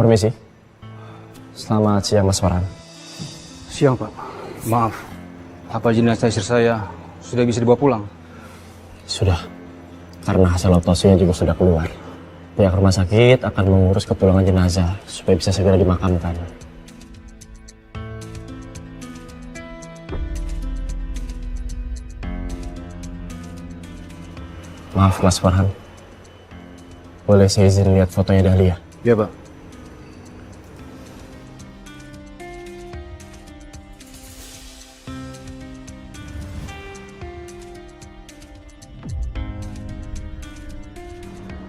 Permisi. Selamat siang Mas Farhan. Siang Pak. Maaf, apa jenazah istri saya sudah bisa dibawa pulang? Sudah. Karena hasil otopsinya juga sudah keluar. Pihak rumah sakit akan mengurus kepulangan jenazah supaya bisa segera dimakamkan. Maaf Mas Farhan. Boleh saya izin lihat fotonya Dahlia? Iya Pak.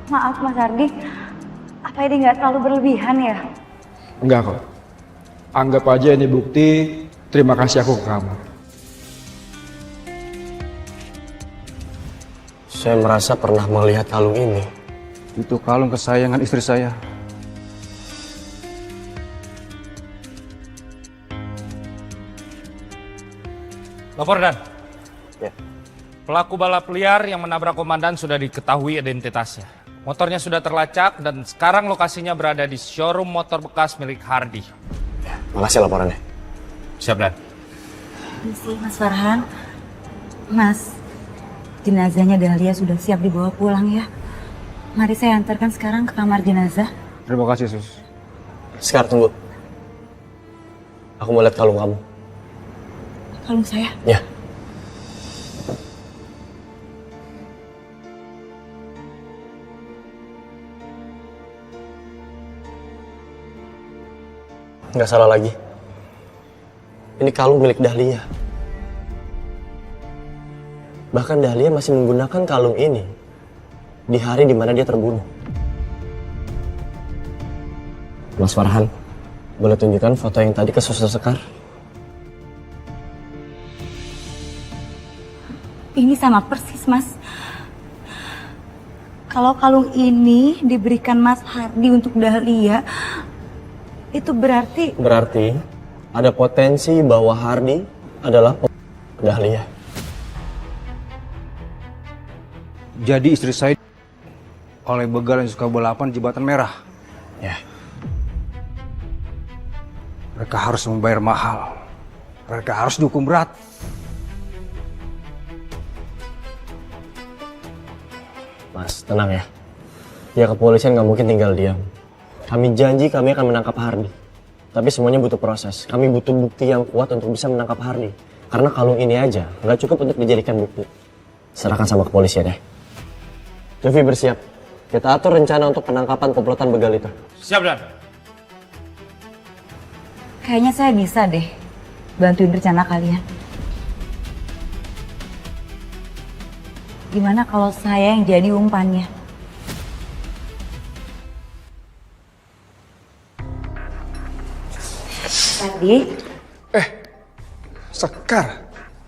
Maaf Mas Ardi, apa ini nggak terlalu berlebihan ya? Enggak kok. Anggap aja ini bukti terima kasih aku ke kamu. Saya merasa pernah melihat kalung ini. Itu kalung kesayangan istri saya. Lapor Dan. Ya. Pelaku balap liar yang menabrak komandan sudah diketahui identitasnya. Motornya sudah terlacak dan sekarang lokasinya berada di showroom motor bekas milik Hardy. Ya, makasih laporannya. Siap Dan. Misi Mas Farhan, Mas, jenazahnya Dahlia sudah siap dibawa pulang ya. Mari saya antarkan sekarang ke kamar jenazah. Terima kasih Sus. Sekar, tunggu. Aku mau lihat kalung kamu. Kalung saya? Ya. Nggak salah lagi. Ini kalung milik Dahlia. Bahkan Dahlia masih menggunakan kalung ini di hari dimana dia terbunuh. Mas Farhan, boleh tunjukkan foto yang tadi ke Suster Sekar? Ini sama persis Mas. Kalau kalung ini diberikan Mas Hardy untuk Dahlia, itu berarti... Berarti ada potensi bahwa Hardy adalah Dahlia. Jadi istri saya oleh begal yang suka balapan jembatan merah. Ya. Mereka harus membayar mahal. Mereka harus dihukum berat. Mas, tenang ya. Pihak kepolisian nggak mungkin tinggal diam. Kami janji kami akan menangkap Hardy. Tapi semuanya butuh proses. Kami butuh bukti yang kuat untuk bisa menangkap Hardy. Karena kalung ini aja nggak cukup untuk dijadikan bukti. Serahkan sama kepolisian ya. Jovi bersiap. Kita atur rencana untuk penangkapan komplotan begal itu. Siap Dan. Kayaknya saya bisa deh bantuin rencana kalian. Gimana kalau saya yang jadi umpannya? Tadi, Sekar,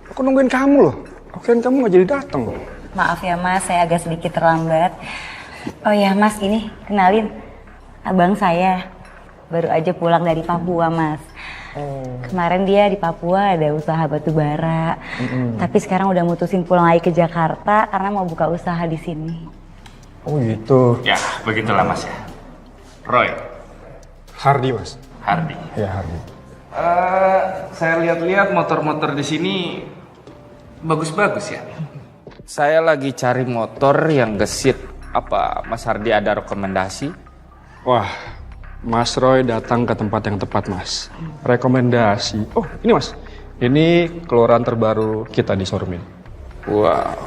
aku nungguin kamu loh. Aku kira kamu nggak jadi datang loh. maaf ya Mas, saya agak sedikit terlambat. Oh ya Mas, ini kenalin abang saya. Baru aja pulang dari Papua Mas. Kemarin dia di Papua ada usaha batu bara. Tapi sekarang udah mutusin pulang lagi ke Jakarta karena mau buka usaha di sini. Oh gitu. Ya, begitulah Mas ya. Roy. Hardy mas. Hardy. Ya Hardy. Saya lihat-lihat motor-motor di sini bagus-bagus ya. Saya lagi cari motor yang gesit. Apa Mas Hardy ada rekomendasi? Wah, Mas Roy datang ke tempat yang tepat mas. Rekomendasi. Oh ini mas. Ini keluaran terbaru kita di showroom ini. Wow.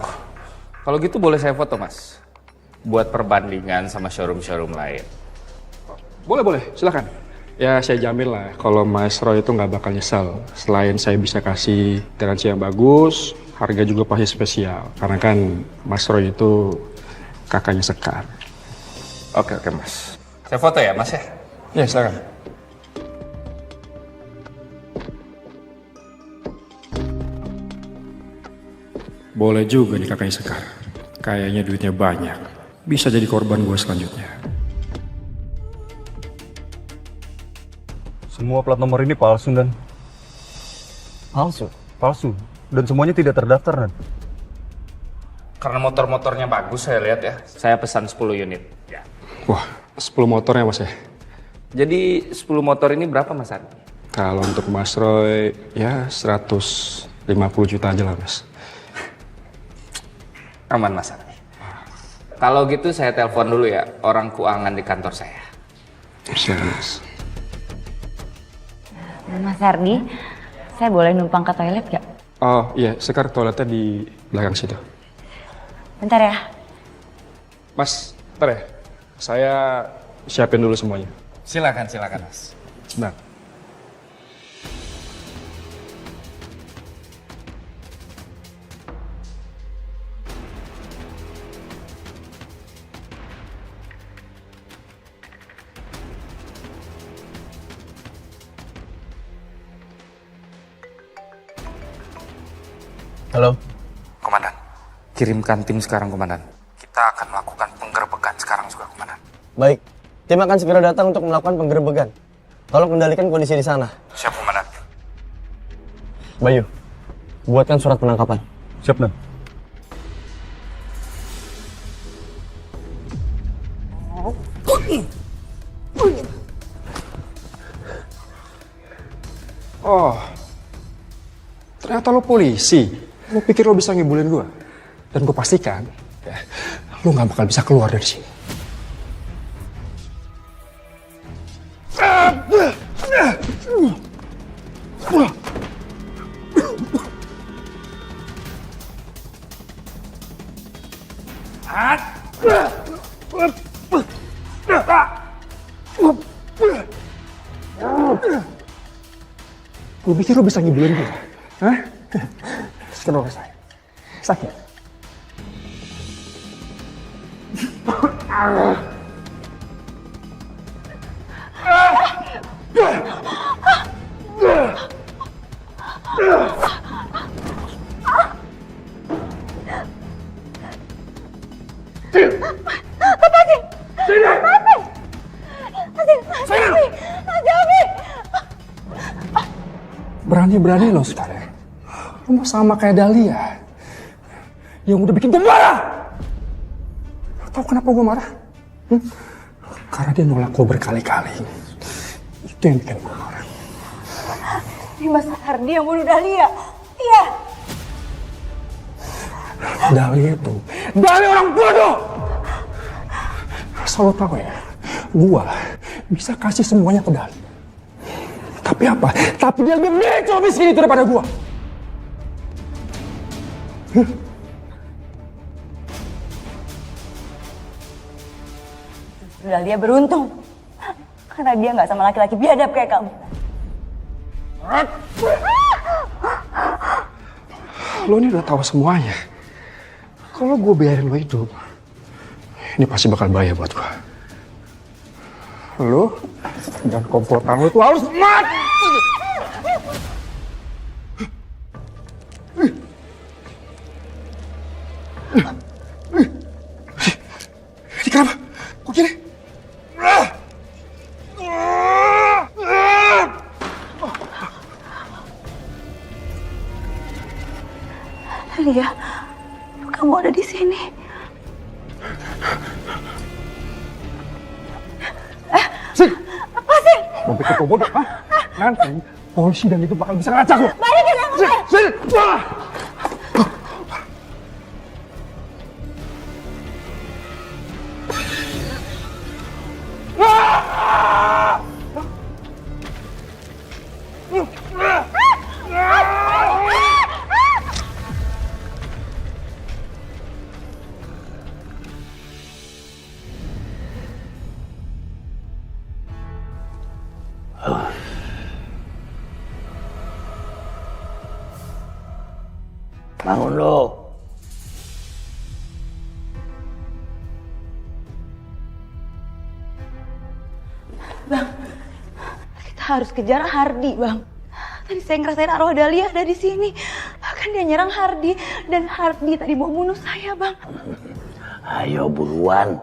Kalau gitu boleh saya foto Mas? Buat perbandingan sama showroom-showroom lain. Boleh, silakan. Ya saya jamin lah kalau Mas Roy itu nggak bakal nyesel. Selain saya bisa kasih garansi yang bagus, harga juga pasti spesial. Karena kan Mas Roy itu kakaknya Sekar. Oke Mas. Saya foto ya Mas ya? Ya silakan. Boleh juga nih kakaknya Sekar. Kayaknya duitnya banyak. Bisa jadi korban gue selanjutnya. Semua plat nomor ini palsu, Dan. Palsu? Palsu. Dan semuanya tidak terdaftar, Dan. Karena motor-motornya bagus saya lihat ya. Saya pesan 10 unit. Ya. Wah, 10 motor ya mas ya? Jadi 10 motor ini berapa Mas Ardi? Kalau untuk Mas Roy, ya 150 juta aja lah Mas. Aman Mas Ardi. Kalau gitu saya telepon dulu ya orang keuangan di kantor saya. Siap Mas. Mas Ardi, saya boleh numpang ke toilet gak? Oh iya, sekarang toiletnya di belakang situ. Bentar ya. Mas, ntar ya. Saya siapin dulu semuanya. Silakan Mas. Nah. Halo. Komandan, kirimkan tim sekarang Komandan. Kita akan melakukan penggerbekan sekarang juga Komandan. Baik. Tim akan segera datang untuk melakukan penggerebekan. Tolong kendalikan kondisi di sana. Siap Komandan. Bayu, buatkan surat penangkapan. Siap, Dan. Oh, ternyata lo polisi. Lo pikir lo bisa ngibulin gue? Dan gue pastikan, ya, lo gak bakal bisa keluar dari sini. Lo pikir lo bisa ngibulin gue? Hah? Sekarang rasain. Sakit. Berani-berani lo sekarang. Lo mau sama kayak Dahlia. Yang udah bikin gue marah. Lo tau kenapa gue marah? Karena dia nolak gue berkali-kali. Itu yang bikin gue marah. Ini Mas Ardi yang bunuh Dahlia. Iya. Dahlia itu, Dahlia orang bodoh. Asal lo tau ya, gue bisa kasih semuanya ke Dahlia. Tapi apa? Tapi dia lebih beco miskin itu daripada gue. Dahlia beruntung. Karena dia nggak sama laki-laki biadab kayak kamu. Lo ini udah tahu semuanya. Kalau gue biarin lo hidup, ini pasti bakal bahaya buat gue. Lo dan komplotan lo itu harus mati. Ini kenapa? Kok gini? Dahlia, kamu ada di sini. Lepasin! Mau pikir kau bodoh, ha? Nanti polisi dan itu bakal bisa ngelacak lo. Balikin aku! Sini! Bangun lo. Bang, kita harus kejar Hardi, Bang. Tadi saya ngerasain arwah Dahlia ada di sini. Bahkan dia nyerang Hardi. Dan Hardi tadi mau bunuh saya, Bang. Ayo buruan.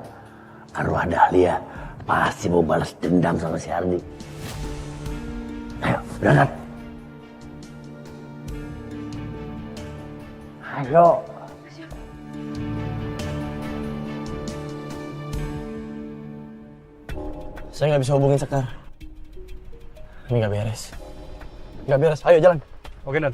Arwah Dahlia pasti mau balas dendam sama si Hardi. Ayo, berangkat. Ayo. Saya nggak bisa hubungin Sekar. Ini nggak beres. Nggak beres. Ayo jalan. Oke, Dan.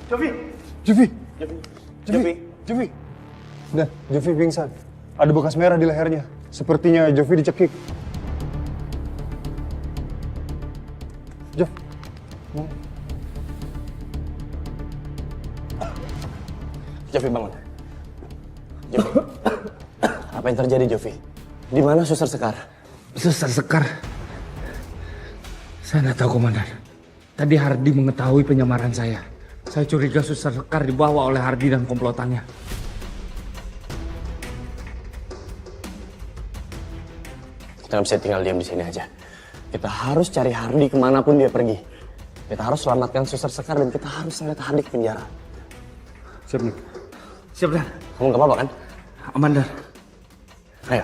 Jovi. Dan, Jovi pingsan. Ada bekas merah di lehernya. Sepertinya Jovi dicekik. Jov. Jovi bangun. Jovi. Apa yang terjadi, Jovi? Di mana Suster Sekar? Suster Sekar. Saya nggak tahu, Komandan. Tadi Hardi mengetahui penyamaran saya. Saya curiga Suster Sekar dibawa oleh Hardi dan komplotannya. Kita nggak bisa tinggal diam di sini aja. Kita harus cari Hardi kemanapun dia pergi. Kita harus selamatkan Suster Sekar dan kita harus seret Hardi ke penjara. Siap, Nik. Siap, Dan. Kamu nggak apa-apa kan? Aman, Dan. Ayo.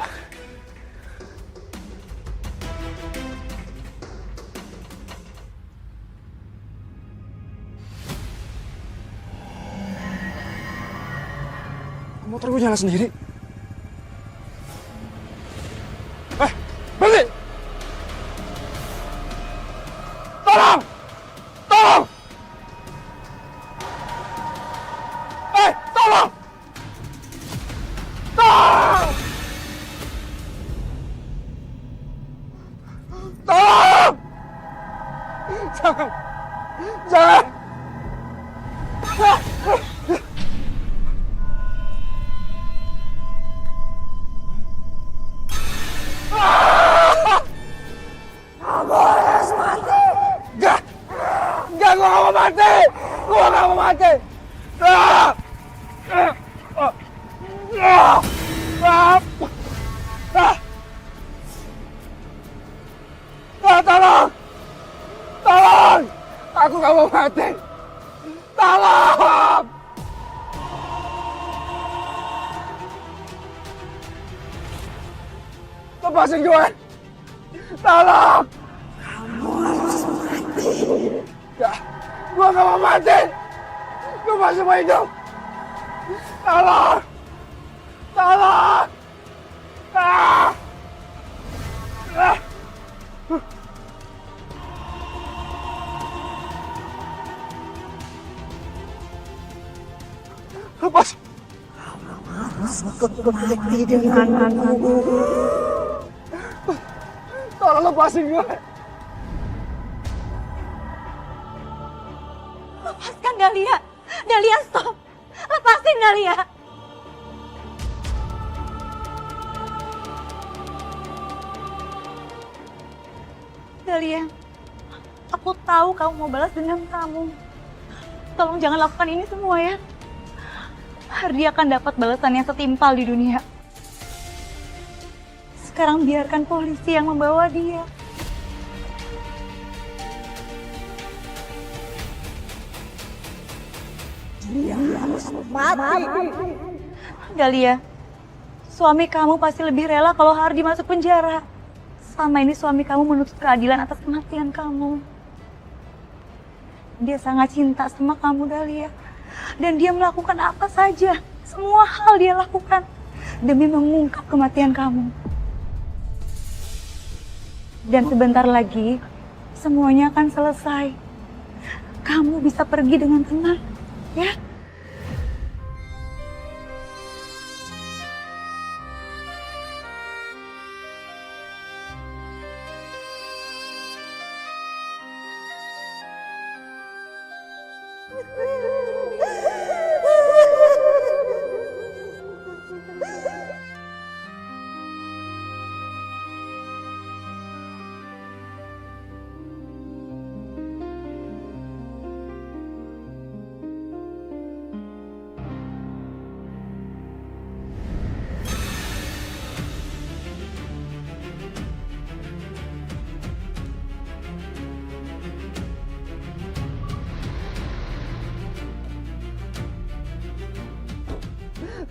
Motor gue nyala sendiri. Berhenti! Tolong! Tolong! Tolong! Tolong! Tolong! Jangan! Jangan! Gue gak mau mati! Gue gak mau mati! Tolong! Tolong! Aku gak mau mati! Tolong! Lepasin gue! Tolong! Gue gak mau mati! Gue masih mau hidup! Tolong! Tolong! Ah! Ah! Lepas! Tolong lepasin gue! Lepaskan Dahlia. Dahlia stop. Lepasin Dahlia. Dahlia, aku tahu kamu mau balas dendam kamu. Tolong jangan lakukan ini semua ya. Hardi akan dapat balasan yang setimpal di dunia. Sekarang biarkan polisi yang membawa dia. Dahlia, suami kamu pasti lebih rela kalau Hardi masuk penjara. Selama ini suami kamu menuntut keadilan atas kematian kamu. Dia sangat cinta sama kamu, Dahlia. Dan dia melakukan apa saja, semua hal dia lakukan demi mengungkap kematian kamu. Dan sebentar lagi, semuanya akan selesai. Kamu bisa pergi dengan tenang, ya?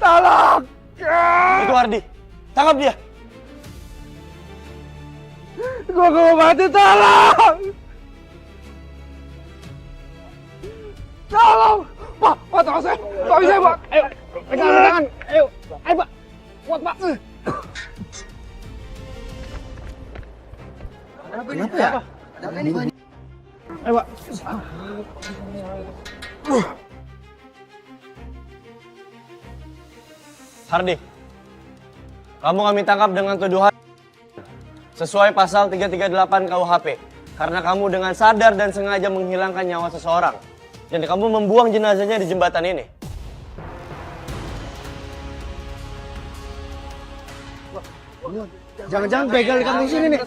Tolong! Itu Hardi. Tangkap dia. Gue gak mau mati, tolong! Tolong! Pak, tolong saya! Tolong saya, Pak! Ayo, pegangan, pegangan! Ayo, Pak! Kuat, Pak! Kenapa ya? Ayo, Pak! Hardi, kamu kami tangkap dengan tuduhan sesuai pasal 338 KUHP. Karena kamu dengan sadar dan sengaja menghilangkan nyawa seseorang. Dan kamu membuang jenazahnya di jembatan ini. Jangan-jangan begal di kampung sini nih.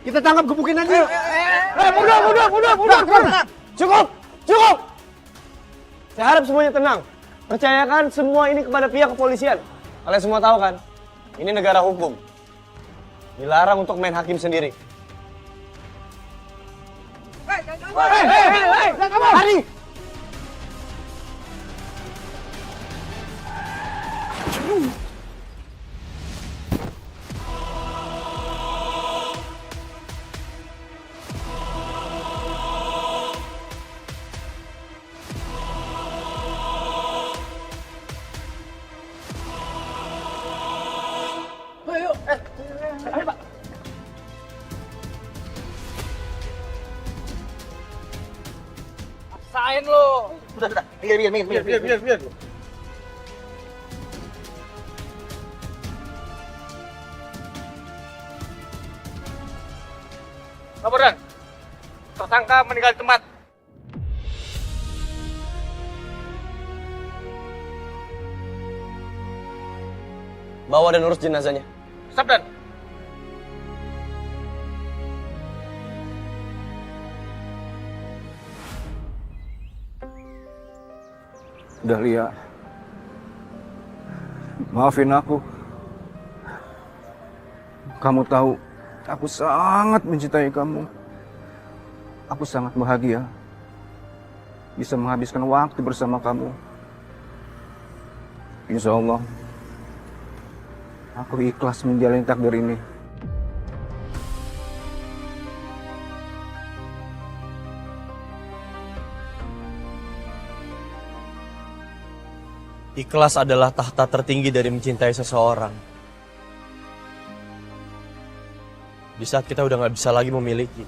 Kita tangkap gebukin aja. Mundur! Cukup! Cukup! Saya harap semuanya tenang. Percayakan semua ini kepada pihak kepolisian. Kalian semua tahu kan? Ini negara hukum. Dilarang untuk main hakim sendiri. Hari! Sain lo. Udah. Biar. Laporan. Tersangka meninggal di tempat. Bawa dan urus jenazahnya. Sabdan. Dahlia, maafin aku. Kamu tahu, aku sangat mencintai kamu. Aku sangat bahagia bisa menghabiskan waktu bersama kamu. Insya Allah, aku ikhlas menjalani takdir ini. Ikhlas adalah tahta tertinggi dari mencintai seseorang. Di saat kita udah gak bisa lagi memiliki.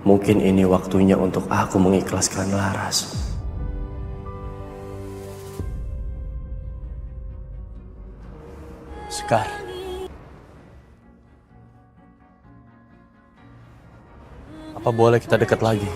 Mungkin ini waktunya untuk aku mengikhlaskan Laras. Sekar. Apa boleh kita dekat lagi?